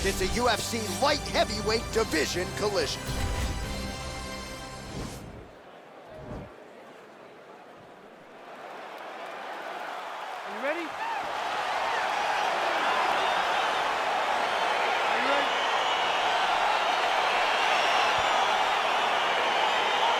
It's a UFC light heavyweight division collision. Are you ready?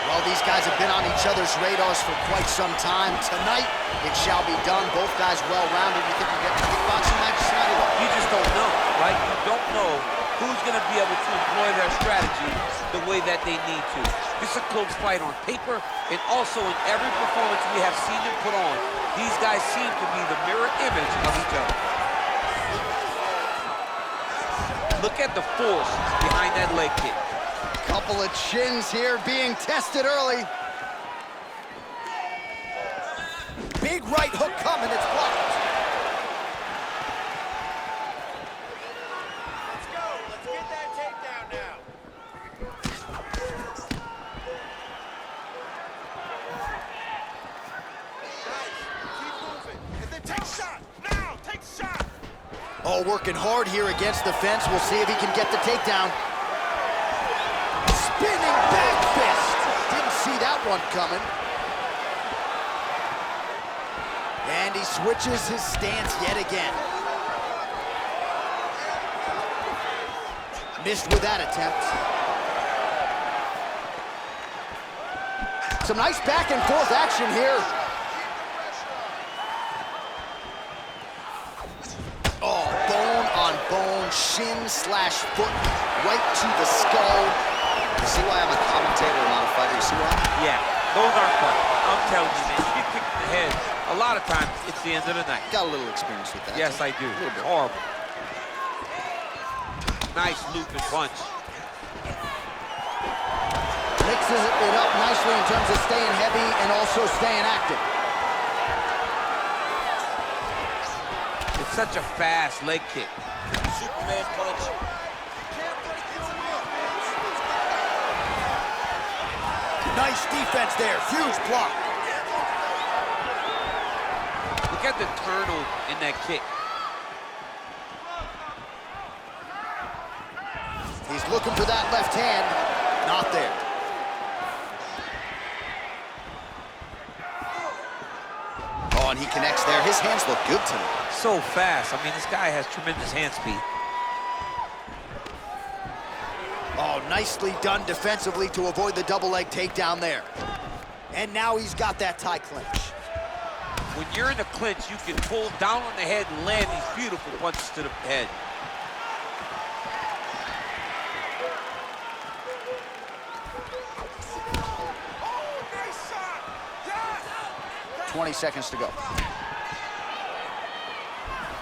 Well, these guys have been on each other's radars for quite some time. Tonight, it shall be done. Both guys well-rounded. You think we get the kickboxing match tonight? You just don't know, right? You don't know who's going to be able to employ their strategy the way that they need to. This is a close fight on paper, and also in every performance we have seen them put on, these guys seem to be the mirror image of each other. Look at the force behind that leg kick. Couple of chins here being tested early. Big right hook coming, it's blocked. Let's go, let's get that takedown now. Nice, keep moving, and then take a shot, now, take a shot. Oh, working hard here against the fence. We'll see if he can get the takedown. Spinning back fist. Didn't see that one coming. And he switches his stance yet again. Missed with that attempt. Some nice back and forth action here. Oh, bone on bone, shin slash foot, right to the skull. You see why I'm a commentator and not a fighter? You see why? Yeah, those aren't fun. I'm telling you, man, you get kicked in the head, a lot of times it's the end of the night. Got a little experience with that. Yes, I do. A little bit. Horrible. Nice looping punch. Mixes it up nicely in terms of staying heavy and also staying active. It's such a fast leg kick. Superman punch. Nice defense there, huge block. Look at the turtle in that kick. He's looking for that left hand, not there. Oh, and he connects there. His hands look good tonight. So fast. I mean, this guy has tremendous hand speed. Oh, nicely done defensively to avoid the double leg takedown there. And now he's got that tie clinch. When you're in the clinch, you can pull down on the head and land these beautiful punches to the head. Oh, nice shot. Yes. 20 seconds to go.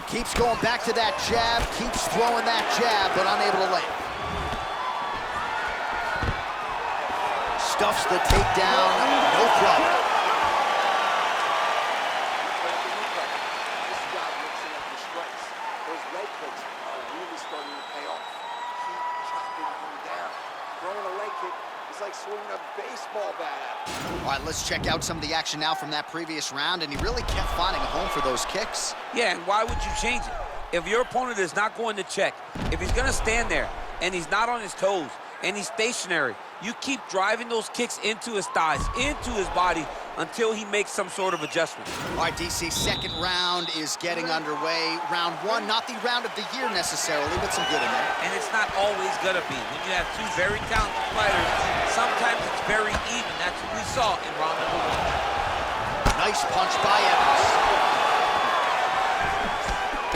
Keeps going back to that jab, keeps throwing that jab, but unable to land. Stuffs the takedown, no problem. This guy mixing up the strikes. Those leg kicks are really starting to pay off. Keep chopping him down. Throwing a leg kick is like swinging a baseball bat at him. All right, let's check out some of the action now from that previous round, and he really kept finding a home for those kicks. Yeah, and why would you change it? If your opponent is not going to check, if he's going to stand there and he's not on his toes and he's stationary, you keep driving those kicks into his thighs, into his body, until he makes some sort of adjustment. All right, DC, second round is getting underway. Round one, not the round of the year necessarily, but some good in there. And it's not always gonna be. When you have two very talented fighters, sometimes it's very even. That's what we saw in round number one. Nice punch by Evans.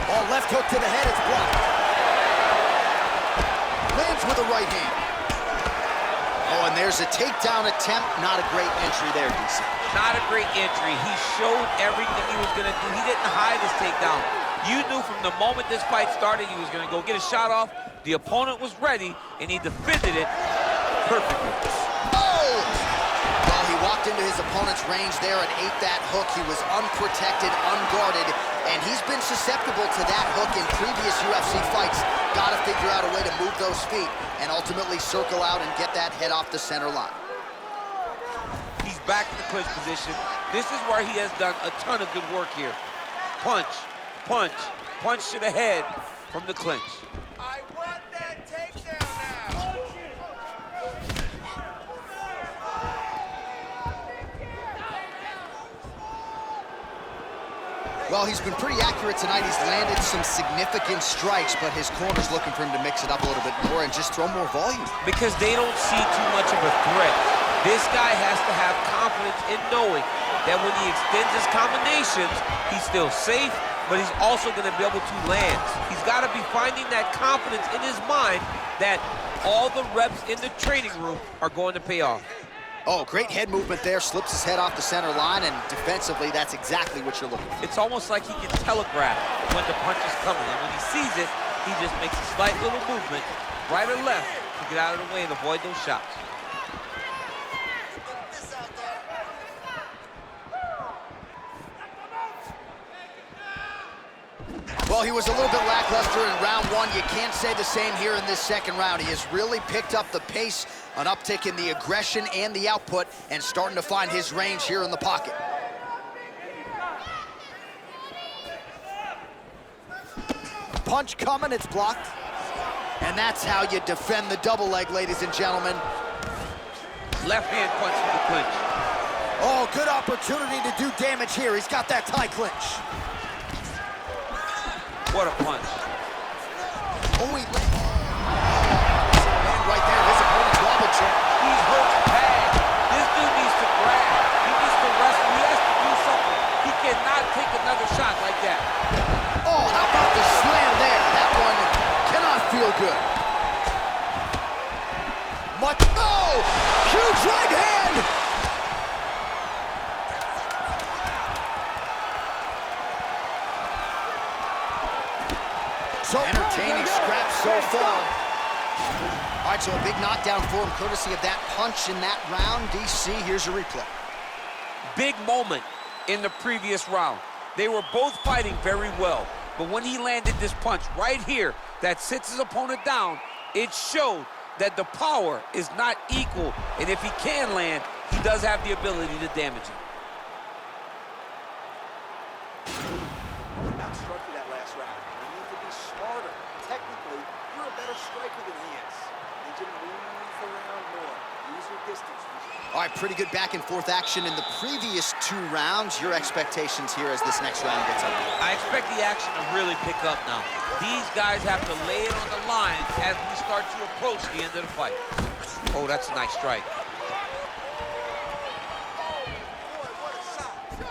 Oh, left hook to the head, it's blocked. Lands with a right hand. Oh, and there's a takedown attempt. Not a great entry there, DC. Not a great entry. He showed everything he was gonna do. He didn't hide his takedown. You knew from the moment this fight started he was gonna go get a shot off. The opponent was ready, and he defended it perfectly. Oh! Well, he walked into his opponent's range there and ate that hook. He was unprotected, unguarded, and he's been susceptible to that hook in previous UFC fights. Got to figure out a way to move those feet and ultimately circle out and get that head off the center line. He's back in the clinch position. This is where he has done a ton of good work here. Punch, punch, punch to the head from the clinch. I want Well, he's been pretty accurate tonight. He's landed some significant strikes, but his corner's looking for him to mix it up a little bit more and just throw more volume. Because they don't see too much of a threat. This guy has to have confidence in knowing that when he extends his combinations, he's still safe, but he's also going to be able to land. He's got to be finding that confidence in his mind that all the reps in the training room are going to pay off. Oh, great head movement there, slips his head off the center line, and defensively, that's exactly what you're looking for. It's almost like he can telegraph when the punch is coming, and when he sees it, he just makes a slight little movement, right or left, to get out of the way and avoid those shots. Well, he was a little bit lackluster in round one. You can't say the same here in this second round. He has really picked up the pace, an uptick in the aggression and the output, and starting to find his range here in the pocket. Punch coming, it's blocked. And that's how you defend the double leg, ladies and gentlemen. Left hand punch for the clinch. Oh, good opportunity to do damage here. He's got that tie clinch. What a punch. Oh, he and right there, his opponent's wobble check. He's hurt bad. This dude needs to grab. He needs to wrestle. He has to do something. He cannot take another shot like that. Oh, how about the slam there? That one cannot feel good. Oh, huge right hand. So entertaining scraps so far. All right, so a big knockdown for him, courtesy of that punch in that round. DC, here's a replay. Big moment in the previous round. They were both fighting very well, but when he landed this punch right here that sits his opponent down, it showed that the power is not equal, and if he can land, he does have the ability to damage him. Outstructed that last round. You need to be smarter. Technically, you're a better striker than he is. You need to move around more. Use your distance. All right, pretty good back and forth action in the previous two rounds. Your expectations here as this next round gets underway? I expect the action to really pick up now. These guys have to lay it on the line as we start to approach the end of the fight. Oh, that's a nice strike.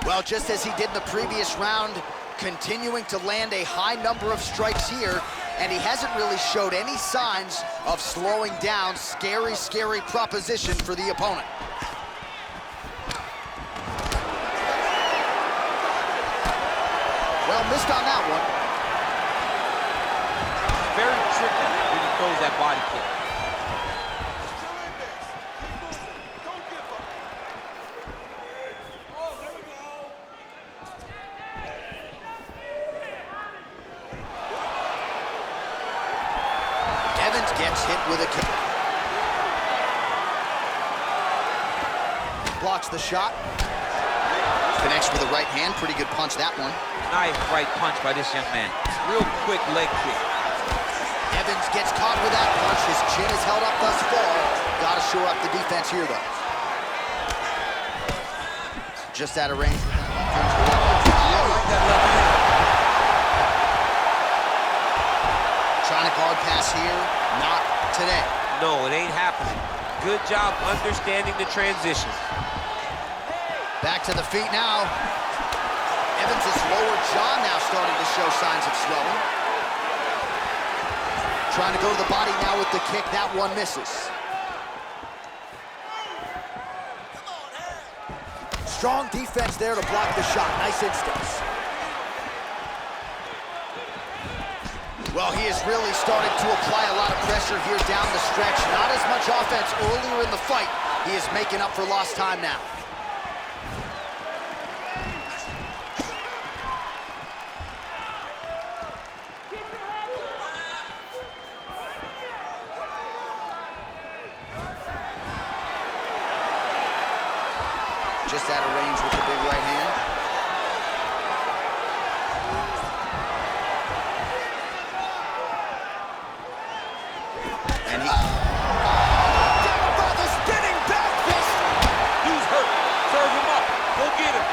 Well, just as he did in the previous round, continuing to land a high number of strikes here, and he hasn't really showed any signs of slowing down. Scary, scary proposition for the opponent. Well, missed on that one. Very tricky when he throws that body kick. Gets hit with a kick. Blocks the shot. Connects with a right hand. Pretty good punch, that one. Nice right punch by this young man. Real quick leg kick. Evans gets caught with that punch. His chin is held up thus far. Got to shore up the defense here, though. Just out of range. Trying to guard pass here. Not today. No, it ain't happening. Good job understanding the transition. Back to the feet now. Evans' lower jaw now starting to show signs of swelling. Trying to go to the body now with the kick. That one misses. Strong defense there to block the shot. Nice instincts. Well, he has really started to apply a lot of pressure here down the stretch. Not as much offense earlier in the fight. He is making up for lost time now. Just out of range with the big right hand. And he... down by the spinning back fist! He's hurt. Serve him up. Go get him.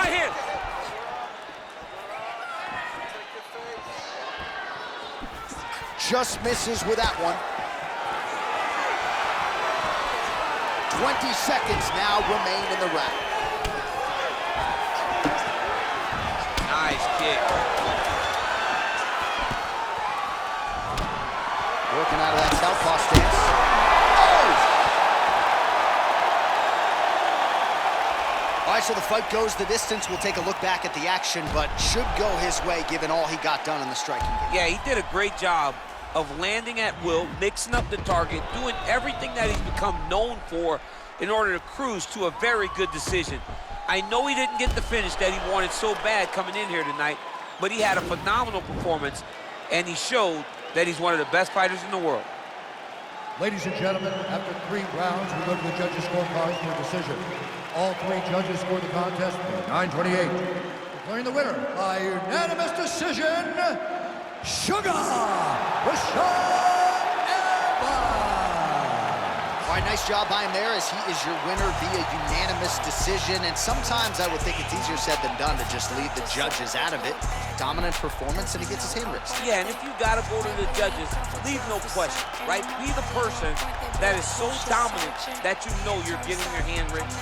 right hand. Just misses with that one. 20 seconds now remain in the round. Nice kick. Working out of that southpaw stance. Oh! All right, so the fight goes the distance. We'll take a look back at the action, but should go his way given all he got done in the striking game. Yeah, he did a great job of landing at will, mixing up the target, doing everything that he's become known for in order to cruise to a very good decision. I know he didn't get the finish that he wanted so bad coming in here tonight, but he had a phenomenal performance, and he showed that he's one of the best fighters in the world. Ladies and gentlemen, after 3 rounds, we go to the judges' scorecards for a decision. All 3 judges scored the contest for 9:28. Declaring the winner by unanimous decision, Sugar All right, nice job by him there as he is your winner via unanimous decision. And sometimes I would think it's easier said than done to just leave the judges out of it. Dominant performance, and he gets his hand raised. Yeah, and if you gotta go to the judges, leave no question, right? Be the person that is so dominant that you know you're getting your hand raised.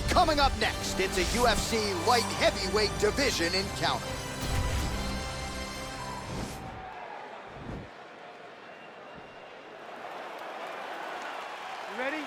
Coming up next, it's a UFC light heavyweight division encounter. You ready?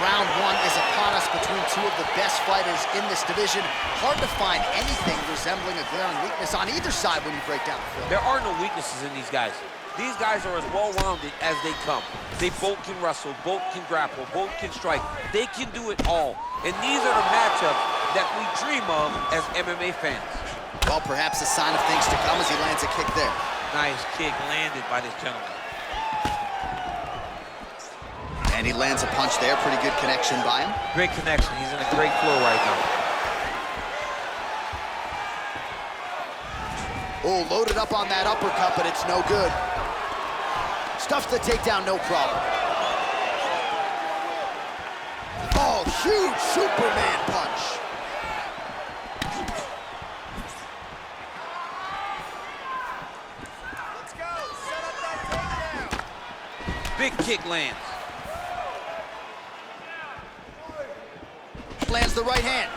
Round 1 is upon us between 2 of the best fighters in this division. Hard to find anything resembling a glaring weakness on either side when you break down the film. There are no weaknesses in these guys. These guys are as well-rounded as they come. They both can wrestle, both can grapple, both can strike. They can do it all. And these are the matchups that we dream of as MMA fans. Well, perhaps a sign of things to come as he lands a kick there. Nice kick landed by this gentleman. And he lands a punch there. Pretty good connection by him. Great connection. He's in a great flow right now. Oh, loaded up on that uppercut, but it's no good. Stuffs the takedown, no problem. Oh, huge Superman punch. Let's go. Set up that takedown. Big kick lands. Lands the right hand.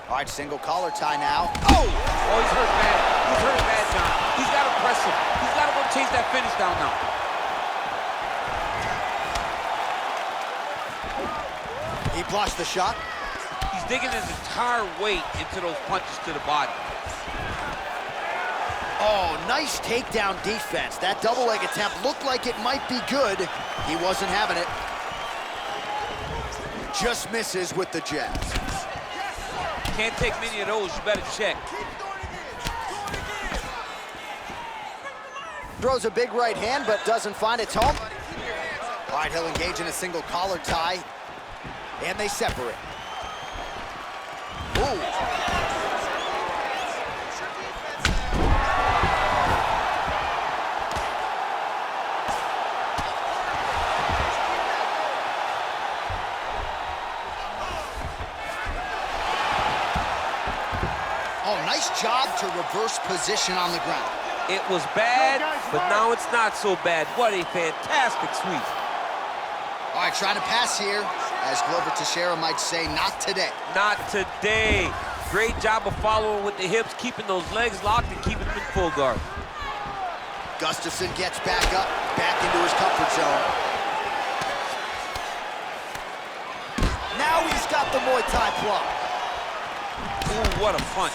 All right, single collar tie now. Oh! Oh, he's hurt bad. He's hurt bad, John. He's got to press him. He's got to go chase that finish down now. He blocks the shot. He's digging his entire weight into those punches to the body. Oh, nice takedown defense. That double leg attempt looked like it might be good. He wasn't having it. Just misses with the jab. Can't take many of those. You better check. Throws a big right hand, but doesn't find its home. All right, he'll engage in a single collar tie, and they separate. Ooh. Oh, nice job to reverse position on the ground. It was bad, but now it's not so bad. What a fantastic sweep. All right, trying to pass here. As Glover Teixeira might say, not today. Not today. Great job of following with the hips, keeping those legs locked and keeping them in full guard. Gustafsson gets back up, back into his comfort zone. Now he's got the Muay Thai plug. Ooh, what a punch.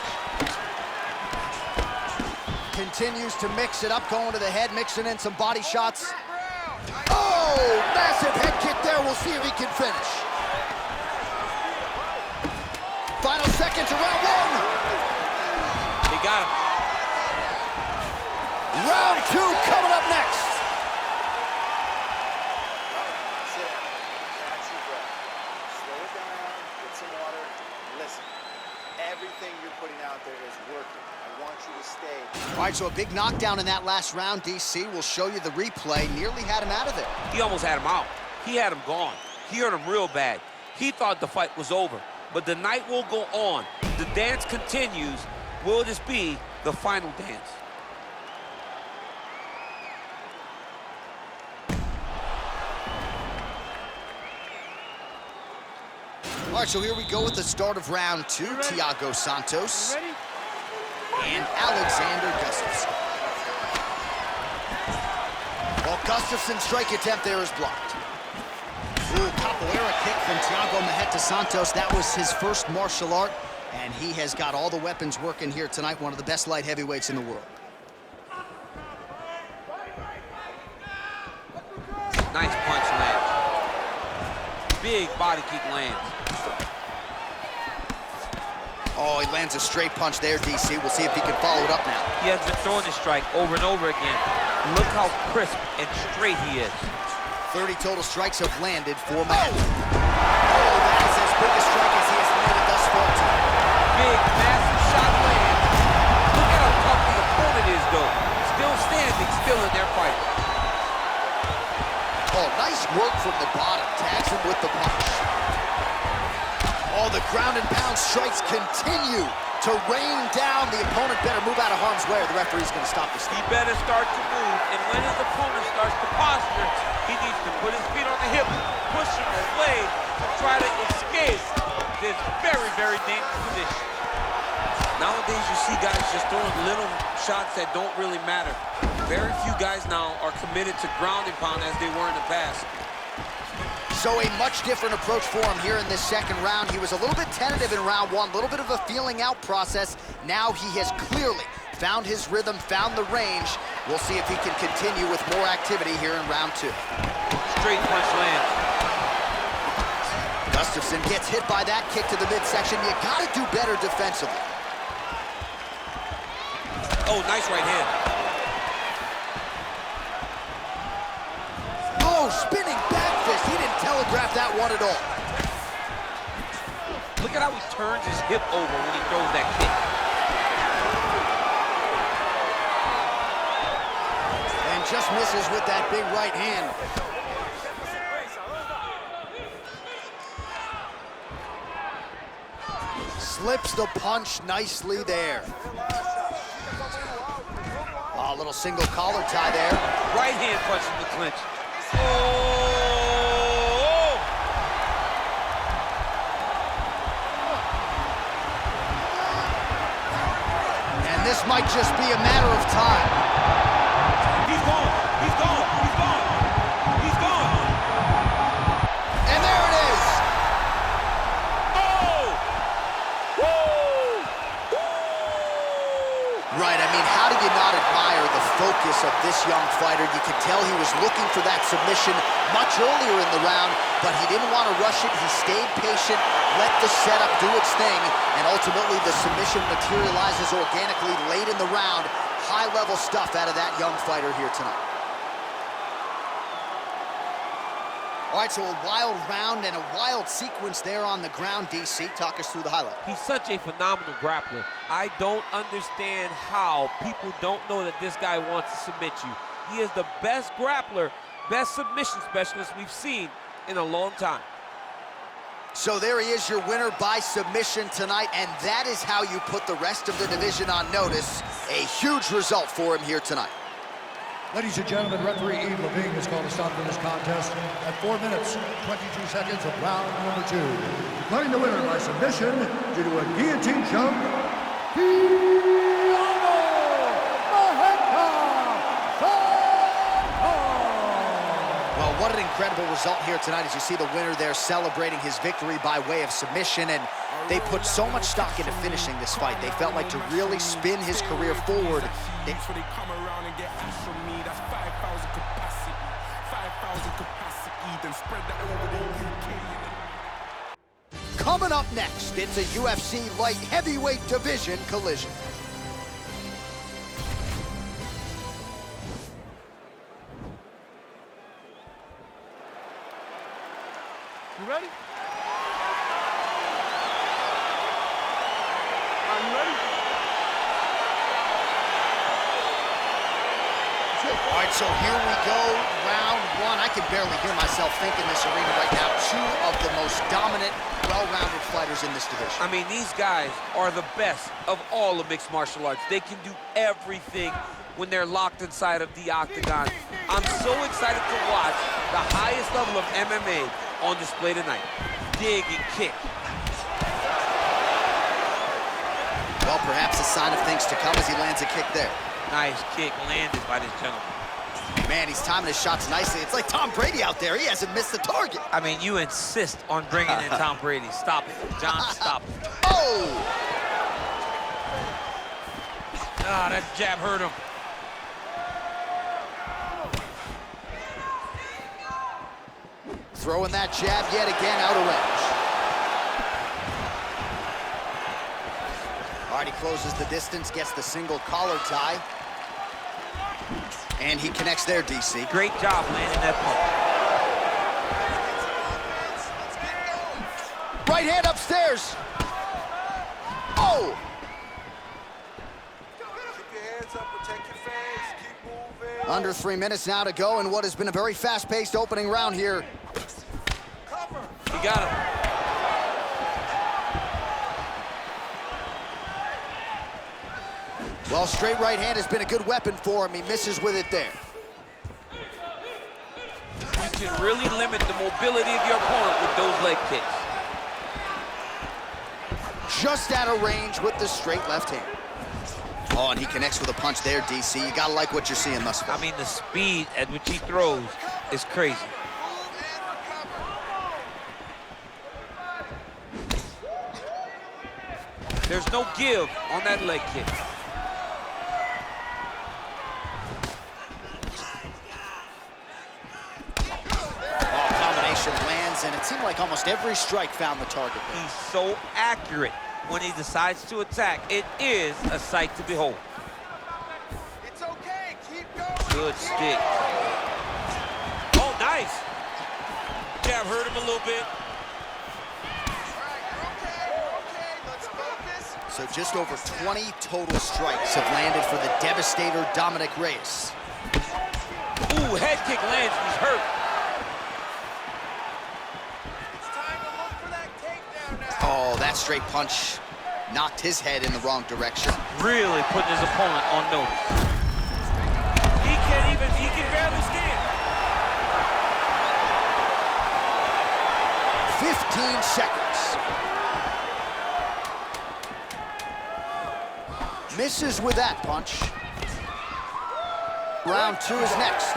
Continues to mix it up, going to the head, mixing in some body shots. Oh, massive head kick there. We'll see if he can finish. Final seconds of round 1. He got him. Round 2 coming up next. All right, so a big knockdown in that last round, DC. We'll show you the replay. Nearly had him out of there. He almost had him out. He had him gone. He hurt him real bad. He thought the fight was over. But the night will go on. The dance continues. Will this be the final dance? All right, so here we go with the start of round 2. Thiago Santos and Alexander Gustafsson. Well, Gustafsson's strike attempt there is blocked. Ooh, capoeira kick from Thiago Maheta Santos. That was his first martial art, and he has got all the weapons working here tonight. One of the best light heavyweights in the world. Nice punch lands. Big body kick lands. Oh, he lands a straight punch there, DC. We'll see if he can follow it up now. He has been throwing this strike over and over again. Look how crisp and straight he is. 30 total strikes have landed for Maheta. Oh, that is as big a strike as he has landed thus far tonight. Big, massive shot lands. Look at how tough the opponent is, though. Still standing, still in their fight. Oh, nice work from the bottom. Tags him with the punch. Oh, the ground and pound strikes continue to rain down. The opponent better move out of harm's way or the referee's going to stop this thing. He better start to move, and when his opponent starts to posture, he needs to put his feet on the hip, push him away to try to escape this very, very dangerous position. Nowadays, you see guys just throwing little shots that don't really matter. Very few guys now are committed to ground and pound as they were in the past. So a much different approach for him here in this second round. He was a little bit tentative in round 1, a little bit of a feeling out process. Now he has clearly found his rhythm, found the range. We'll see if he can continue with more activity here in round 2. Straight punch lands. Gustafsson gets hit by that kick to the midsection. You gotta do better defensively. Oh, nice right hand. Oh, spinning back fist. He didn't telegraph that one at all. Look at how he turns his hip over when he throws that kick. And just misses with that big right hand. Slips the punch nicely there. Oh, a little single collar tie there. Right hand punch in the clinch. Oh! And this might just be a matter of time. He's gone. He's gone. He's gone. He's gone. And there it is. Oh! Woo! Right, I mean, how do you not admire the focus of this young fighter? You could tell he was looking for that submission much earlier in the round, but he didn't want to rush it. He stayed patient, let the setup do its thing, and ultimately the submission materializes organically late in the round. High-level stuff out of that young fighter here tonight. All right, so a wild round and a wild sequence there on the ground. DC, talk us through the highlight. He's such a phenomenal grappler. I don't understand how people don't know that this guy wants to submit you. He is the best grappler, best submission specialist we've seen in a long time. So there he is, your winner by submission tonight, and that is how you put the rest of the division on notice. A huge result for him here tonight. Ladies and gentlemen, referee Yves Levine has called a stop to this contest at 4 minutes, 22 seconds of round number 2. Declaring the winner by submission due to a guillotine choke, Thiago Maheta Santos. Well, what an incredible result here tonight as you see the winner there celebrating his victory by way of submission, and they put so much stock into finishing this fight. They felt like to really spin his career forward. Before they come around and get hash from me, that's 5,000 capacity. 5,000 capacity, then spread that over the UK. Coming up next, it's a UFC light heavyweight division collision. You ready? Are you ready? so here we go, round one. I can barely hear myself think in this arena right now. Two of the most dominant, well-rounded fighters in this division. I mean, these guys are the best of all of mixed martial arts. They can do everything when they're locked inside of the octagon. I'm so excited to watch the highest level of MMA on display tonight. Dig and kick. Well, perhaps a sign of things to come as he lands a kick there. Nice kick landed by this gentleman. Man, he's timing his shots nicely. It's like Tom Brady out there. He hasn't missed the target. I mean, you insist on bringing in Tom Brady. Stop it. John, stop it. Oh! Ah, that jab hurt him. Throwing that jab yet again out of range. All right, he closes the distance, gets the single collar tie. And he connects there, DC. Great job landing that punch. Right hand upstairs. Oh! Keep your hands up, protect your face, keep moving. Under 3 minutes now to go in what has been a very fast-paced opening round here. Cover. He got him. Well, straight right hand has been a good weapon for him. He misses with it there. You can really limit the mobility of your opponent with those leg kicks. Just out of range with the straight left hand. Oh, and he connects with a punch there, DC. You gotta like what you're seeing thus far. I mean, the speed at which he throws is crazy. There's no give on that leg kick. Lands, and it seemed like almost every strike found the target there. He's so accurate when he decides to attack. It is a sight to behold. It's okay, keep going. Good stick. Oh, nice. Jab hurt him a little bit. All right, you're okay, let's focus. So just over 20 total strikes have landed for the devastator Dominic Reyes. Ooh, head kick lands, he's hurt. Oh, that straight punch knocked his head in the wrong direction. Really putting his opponent on notice. He can barely stand. 15 seconds. Misses with that punch. Round two is next.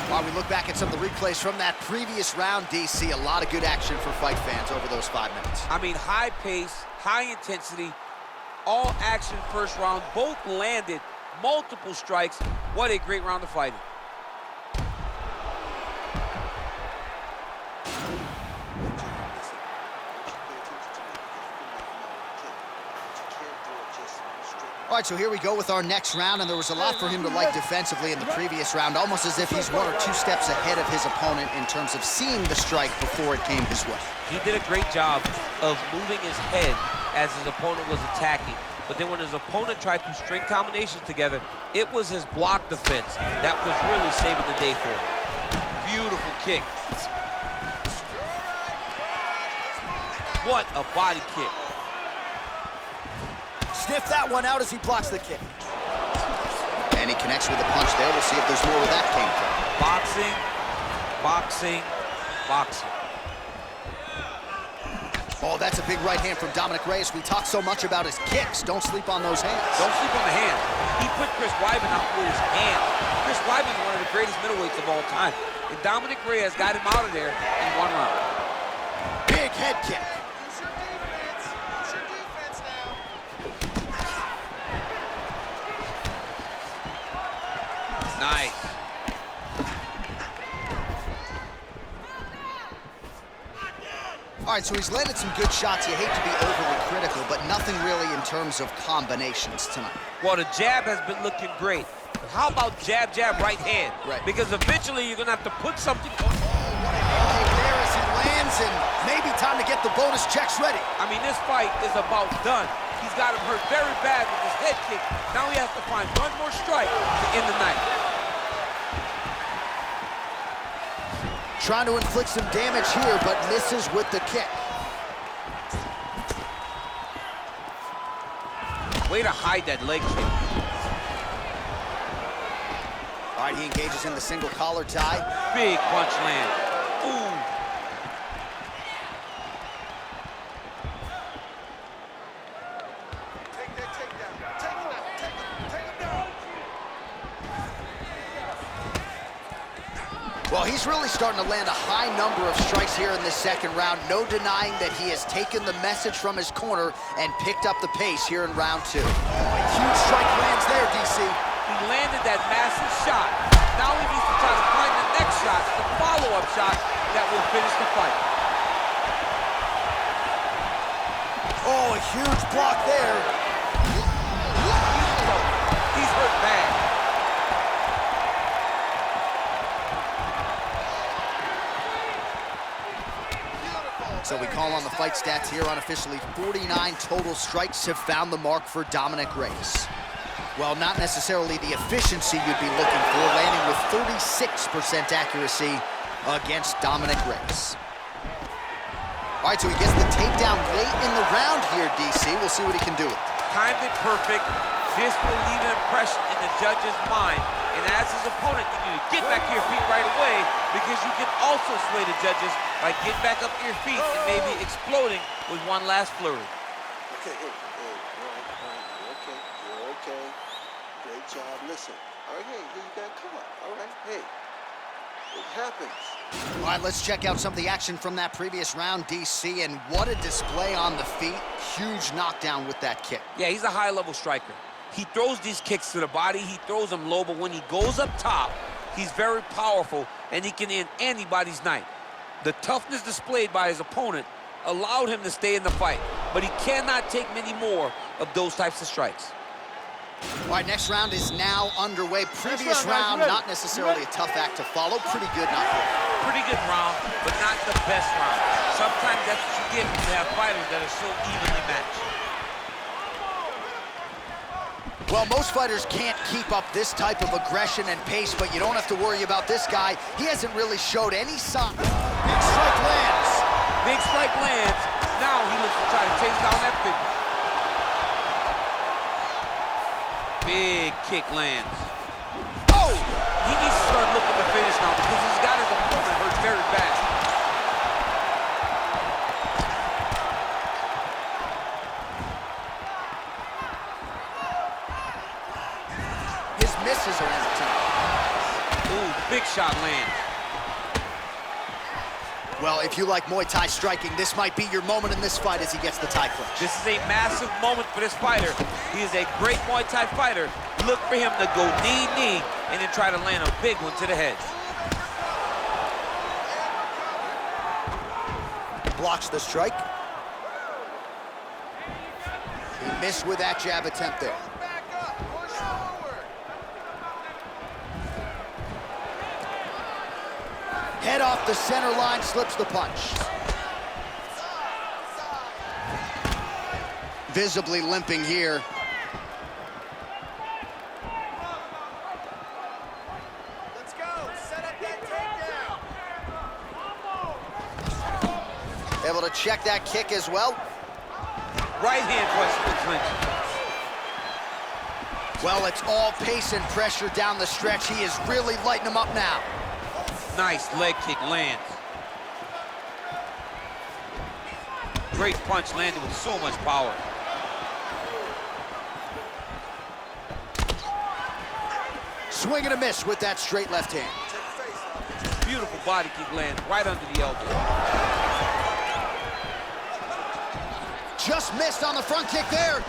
While we look back at some of the replays from that previous round, DC, a lot of good action for fight fans over those 5 minutes. I mean, high pace, high intensity, all action first round, both landed multiple strikes. What a great round of fighting. All right, so here we go with our next round, and there was a lot for him to like defensively in the previous round, almost as if he's 1 or 2 steps ahead of his opponent in terms of seeing the strike before it came his way. He did a great job of moving his head as his opponent was attacking. But then when his opponent tried to string combinations together, it was his block defense that was really saving the day for him. Beautiful kick. What a body kick. Sniff that one out as he blocks the kick. And he connects with a punch there. We'll see if there's more where that came from. Boxing, boxing, boxing. Oh, that's a big right hand from Dominic Reyes. We talk so much about his kicks. Don't sleep on those hands. Don't sleep on the hands. He put Chris Weidman out with his hands. Chris Weidman is one of the greatest middleweights of all time. And Dominic Reyes got him out of there in 1 round. Big head kick. Use your defense. Use your defense now. Nice. All right, so he's landed some good shots. You hate to be overly critical, but nothing really in terms of combinations tonight. Well, the jab has been looking great. But how about jab, jab, right hand? Right. Because eventually you're going to have to put something... Oh, what a head kick there as he lands, and maybe time to get the bonus checks ready. I mean, this fight is about done. He's got him hurt very bad with his head kick. Now he has to find one more strike to end the night. Trying to inflict some damage here, but misses with the kick. Way to hide that leg kick. All right, he engages in the single collar tie. Big punch land. Ooh. Take that takedown. Take him out. Take him down. Well, he's really starting to land a high number of strikes here in this second round. No denying that he has taken the message from his corner and picked up the pace here in round 2. Huge strike lands there, DC. He landed that massive shot. Now he needs to try to find the next shot, the follow-up shot that will finish the fight. Oh, a huge block there. He's hurt bad. So we call on the fight stats here unofficially. 49 total strikes have found the mark for Dominic Reyes. Well, not necessarily the efficiency you'd be looking for, landing with 36% accuracy against Dominic Reyes. All right, so he gets the takedown late in the round here, DC. We'll see what he can do with it. Timed it perfect. This will leave an impression in the judge's mind. And as his opponent, you need to get back to your feet right away, because you can also sway the judges by getting back up to your feet and maybe exploding with one last flurry. Okay, hey, you're okay. Great job. Listen. All right, hey, here you go. Come on. All right, hey. It happens. All right, let's check out some of the action from that previous round, DC, and what a display on the feet. Huge knockdown with that kick. Yeah, he's a high-level striker. He throws these kicks to the body, he throws them low, but when he goes up top, he's very powerful, and he can end anybody's night. The toughness displayed by his opponent allowed him to stay in the fight, but he cannot take many more of those types of strikes. All right, next round is now underway. Previous round, not necessarily a tough act to follow. Pretty good, not good. Pretty good round, but not the best round. Sometimes that's what you get when you have fighters that are so evenly matched. Well, most fighters can't keep up this type of aggression and pace, but you don't have to worry about this guy. He hasn't really showed any sign. Big strike lands. Big strike lands. Now he looks to try to chase down that figure. Big kick lands. Oh! He needs to start looking to finish now, because he's got his opponent hurt very bad. His misses are empty. Ooh, big shot lands. Well, if you like Muay Thai striking, this might be your moment in this fight as he gets the Thai clinch. This is a massive moment for this fighter. He is a great Muay Thai fighter. Look for him to go knee, and then try to land a big one to the head. Blocks the strike. He missed with that jab attempt there. Head off the center line, slips the punch. Visibly limping here. Let's go. Set up that takedown. Able to check that kick as well. Right hand punch to the clinch. Well, it's all pace and pressure down the stretch. He is really lighting him up now. Nice leg kick lands. Great punch landed with so much power. Swing and a miss with that straight left hand. Beautiful body kick lands right under the elbow. Just missed on the front kick there.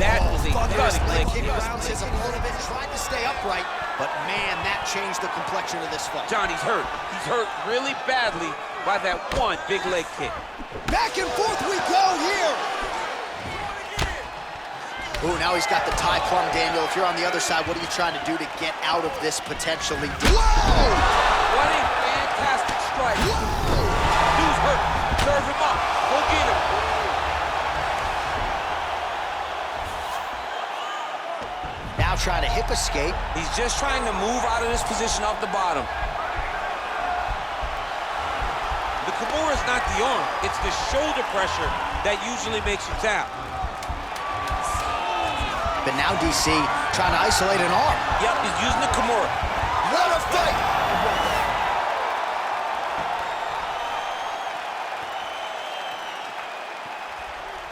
That was a good leg kick kick. around his opponent, tried to stay upright, but man, that changed the complexion of this fight. Johnny's hurt. He's hurt really badly by that one big leg kick. Back and forth we go here. Ooh, now he's got the Thai plum, Daniel. If you're on the other side, what are you trying to do to get out of this potentially? Whoa! What a fantastic strike. Dude's hurt. Serve him up. Go get him. Now trying to hip escape. He's just trying to move out of this position off the bottom. The Kimura is not the arm. It's the shoulder pressure that usually makes you tap. But now DC trying to isolate an arm. Yep, he's using the Kimura. What a fight!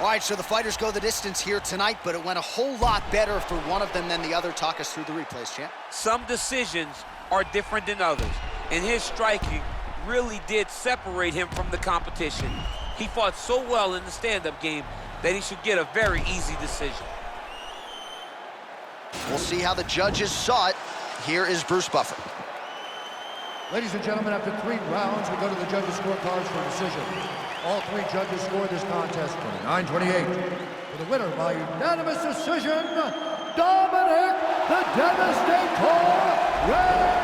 All right, so the fighters go the distance here tonight, but it went a whole lot better for one of them than the other. Talk us through the replays, champ. Some decisions are different than others, and his striking really did separate him from the competition. He fought so well in the stand-up game that he should get a very easy decision. We'll see how the judges saw it. Here is Bruce Buffer. Ladies and gentlemen, after 3 rounds, we go to the judges' scorecards for a decision. All 3 judges scored this contest 29-28. For the winner by unanimous decision, Dominic the Devastator Reyes.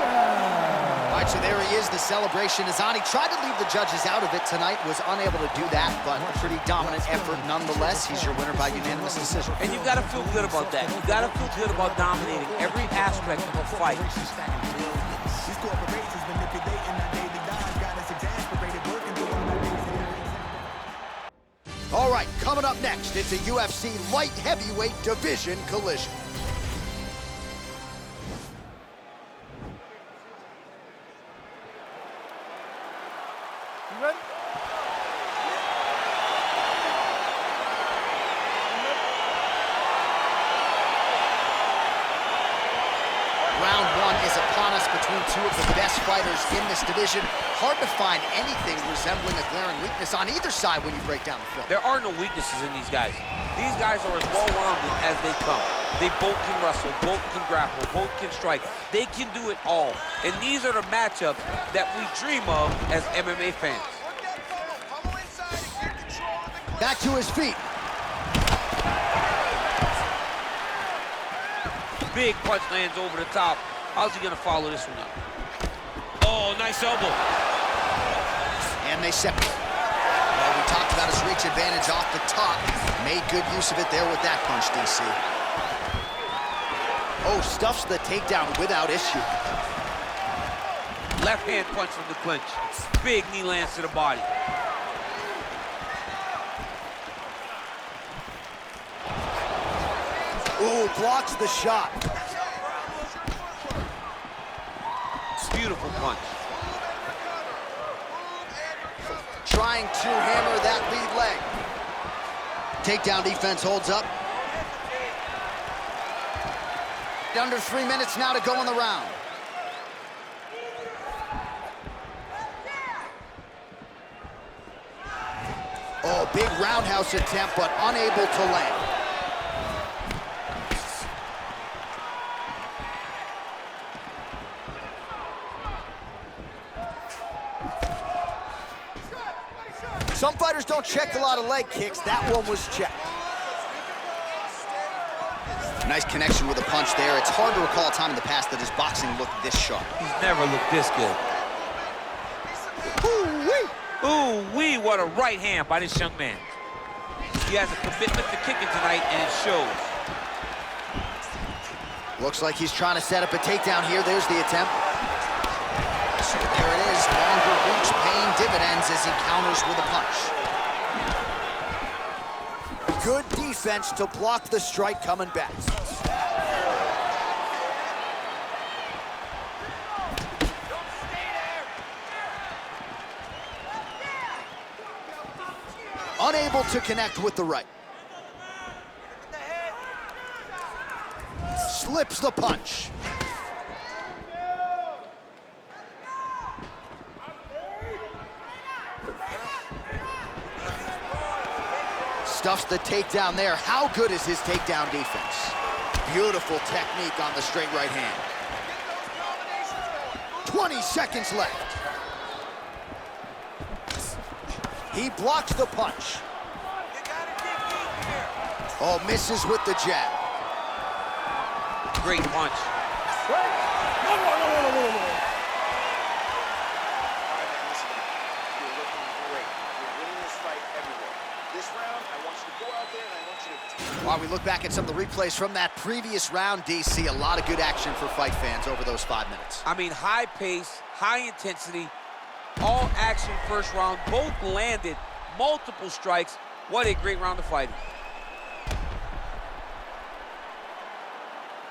All right, so there he is, the celebration. Azani tried to leave the judges out of it tonight, was unable to do that, but a pretty dominant effort nonetheless. He's your winner by unanimous decision. And you've got to feel good about that. You've got to feel good about dominating every aspect of a fight. All right, coming up next, it's a UFC light heavyweight division collision. You ready? Round 1 is upon us between 2 of the best fighters in this division. Hard to find anything resembling a glaring weakness on either side when you break down the film. There are no weaknesses in these guys. These guys are as well-rounded as they come. They both can wrestle, both can grapple, both can strike. They can do it all. And these are the matchups that we dream of as MMA fans. Back to his feet. Big punch lands over the top. How's he gonna follow this one up? Oh, nice elbow. And they separate. Well, we talked about his reach advantage off the top. Made good use of it there with that punch, DC. Oh, stuffs the takedown without issue. Left hand punch from the clinch. Big knee lands to the body. Ooh, blocks the shot. Beautiful punch. Trying to hammer that lead leg. Takedown defense holds up. Under 3 minutes now to go in the round. Oh, big roundhouse attempt, but unable to land. Some fighters don't check a lot of leg kicks. That one was checked. Nice connection with a punch there. It's hard to recall a time in the past that his boxing looked this sharp. He's never looked this good. Ooh-wee! Ooh-wee, what a right hand by this young man. He has a commitment to kicking tonight, and it shows. Looks like he's trying to set up a takedown here. There's the attempt. So there it is, longer reach paying dividends as he counters with a punch. Good defense to block the strike coming back. Unable to connect with the right. Slips the punch. Stuffs the takedown there. How good is his takedown defense? Beautiful technique on the straight right hand. 20 seconds left. He blocks the punch. Oh, misses with the jab. Great punch. While we look back at some of the replays from that previous round, DC, a lot of good action for fight fans over those 5 minutes. I mean, high pace, high intensity, all action first round. Both landed multiple strikes. What a great round of fighting.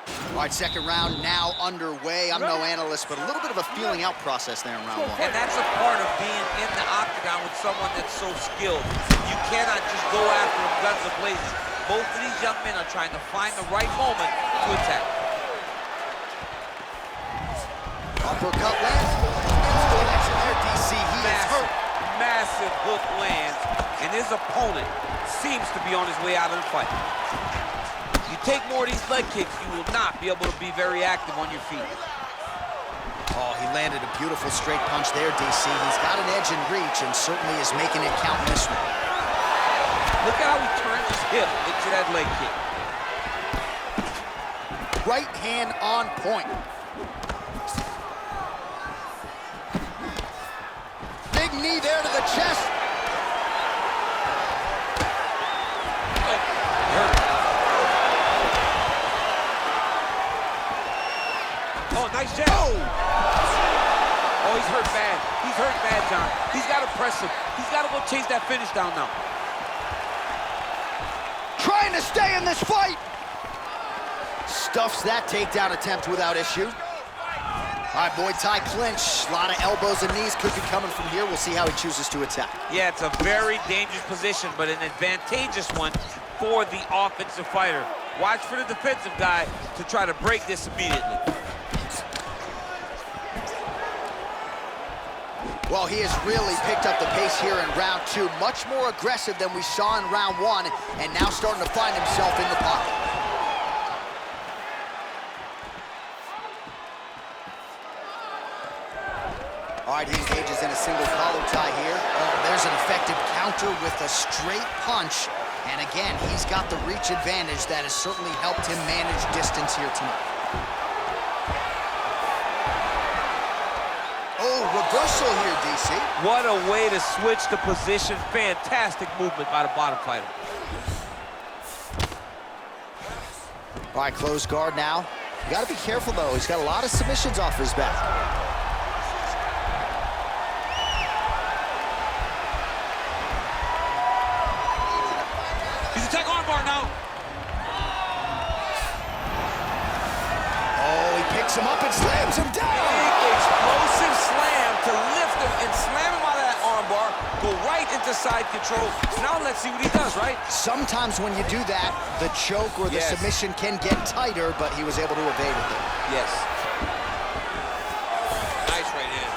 All right, second round now underway. I'm no analyst, but a little bit of a feeling out process there in round one. And that's a part of being in the octagon with someone that's so skilled. You cannot just go after them guns a-blazing. Both of these young men are trying to find the right moment to attack. Uppercut lands. Good action there, DC. He is hurt. Massive hook lands, and his opponent seems to be on his way out of the fight. You take more of these leg kicks, you will not be able to be very active on your feet. Oh, he landed a beautiful straight punch there, DC. He's got an edge in reach and certainly is making it count in this one. Look at how he turns his hip into that leg kick. Right hand on point. Big knee there to the chest. Oh, nice jab. Oh, he's hurt bad. He's hurt bad, John. He's got to press him. He's got to go chase that finish down now. Trying to stay in this fight. Stuffs that takedown attempt without issue. All right, Muay Thai clinch. A lot of elbows and knees could be coming from here. We'll see how he chooses to attack. Yeah, it's a very dangerous position, but an advantageous one for the offensive fighter. Watch for the defensive guy to try to break this immediately. Well, he has really picked up the pace here in round two. Much more aggressive than we saw in round one, and now starting to find himself in the pocket. All right, he engages in a single collar tie here. Oh, there's an effective counter with a straight punch. And again, he's got the reach advantage that has certainly helped him manage distance here tonight. Oh, reversal here, DC. What a way to switch the position. Fantastic movement by the bottom fighter. All right, closed guard now. You got to be careful, though. He's got a lot of submissions off his back. He's attacking armbar now. Oh, he picks him up and slams him down. Big explosive slam to lift him and slam him out of that armbar. Go right into side control. Now let's see what he does, right? Sometimes when you do that, the choke or the submission can get tighter, but he was able to evade it there. Yes. Nice right hand.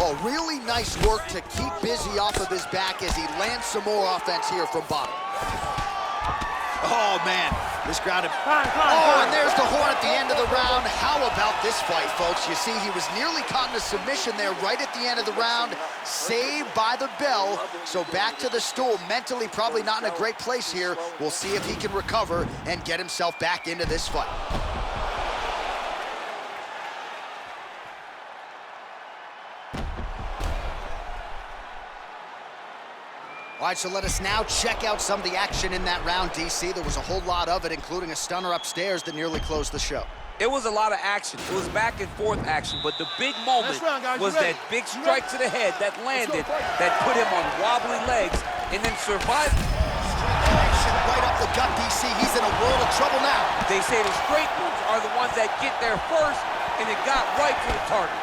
Oh, really nice work to keep busy off of his back as he lands some more offense here from bottom. Oh, man. This grounded. Oh, and there's the horn at the end of the round. How about this fight, folks? You see, he was nearly caught in a submission there right at the end of the round. Saved by the bell. So back to the stool. Mentally probably not in a great place here. We'll see if he can recover and get himself back into this fight. All right, so let us now check out some of the action in that round, DC. There was a whole lot of it, including a stunner upstairs that nearly closed the show. It was a lot of action. It was back and forth action, but the big moment was that big strike to the head that landed, that put him on wobbly legs, and then survived. Action right up the gut, DC. He's in a world of trouble now. They say the straight moves are the ones that get there first, and it got right to the target.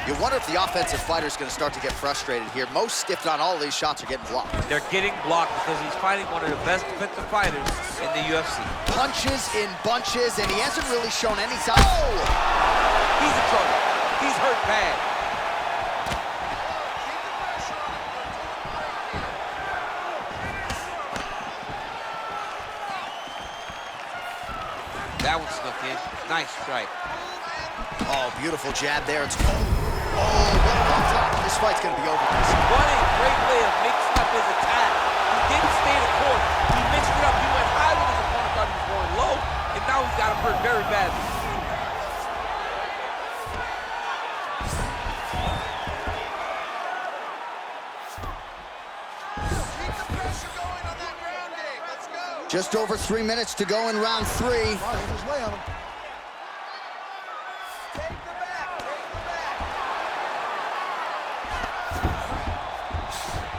You wonder if the offensive fighter is going to start to get frustrated here. Most, if not all of these shots are getting blocked. They're getting blocked because he's fighting one of the best defensive fighters in the UFC. Punches in bunches, and he hasn't really shown any sign. Oh! He's in trouble. He's hurt bad. That one snuck in. Nice strike. Oh, beautiful jab there. It's oh, what a time. This fight's gonna be over. What a great way of mixing up his attack. He didn't stay the course. He mixed it up. He went high when his opponent thought he was going low, and now he's got him hurt very badly. Just over 3 minutes to go in round 3. Come on, just lay on him.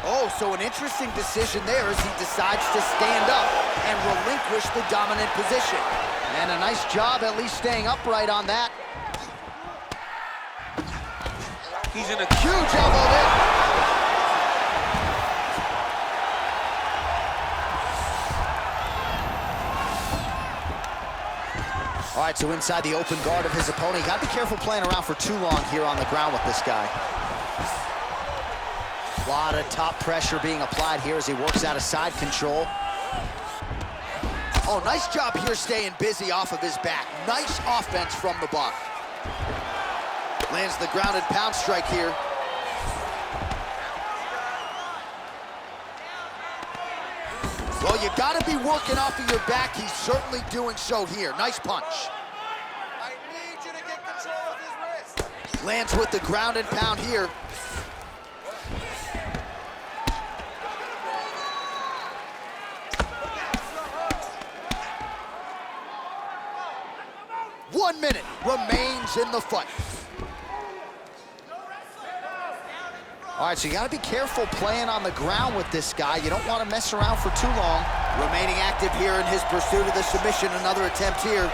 Oh, so an interesting decision there as he decides to stand up and relinquish the dominant position. And a nice job at least staying upright on that. He's in a Huge elbow there. All right, so inside the open guard of his opponent. You gotta be careful playing around for too long here on the ground with this guy. A lot of top pressure being applied here as he works out of side control. Oh, nice job here staying busy off of his back. Nice offense from the Buck. Lands the grounded pound strike here. Well, you gotta be working off of your back. He's certainly doing so here. Nice punch. I need you to get control of his wrist. Lands with the grounded pound here. One minute remains in the fight. All right, so you got to be careful playing on the ground with this guy. You don't want to mess around for too long. Remaining active here in his pursuit of the submission. Another attempt here.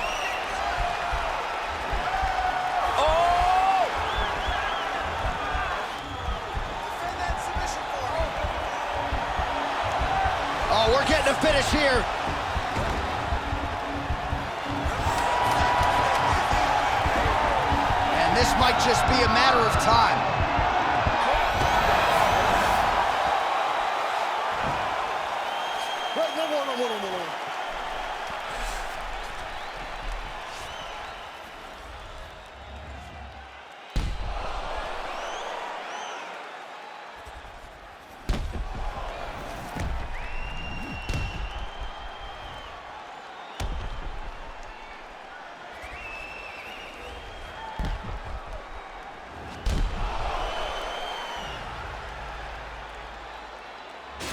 Oh! Defend that submission for him. Oh, we're getting a finish here. And this might just be a matter of time. No.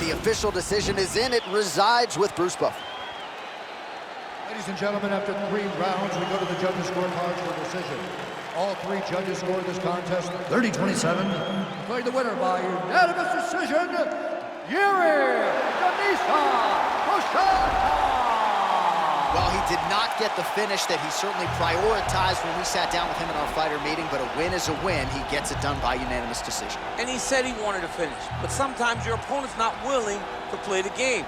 The official decision is in. It resides with Bruce Buffer. Ladies and gentlemen, after 3 rounds, we go to the judges' scorecards for decision. All 3 judges scored this contest 30-27. Declared the winner by unanimous decision, Yuri Pushata. Well, he did not get the finish that he certainly prioritized when we sat down with him in our fighter meeting, but a win is a win. He gets it done by unanimous decision. And he said he wanted to finish. But sometimes your opponent's not willing to play the game.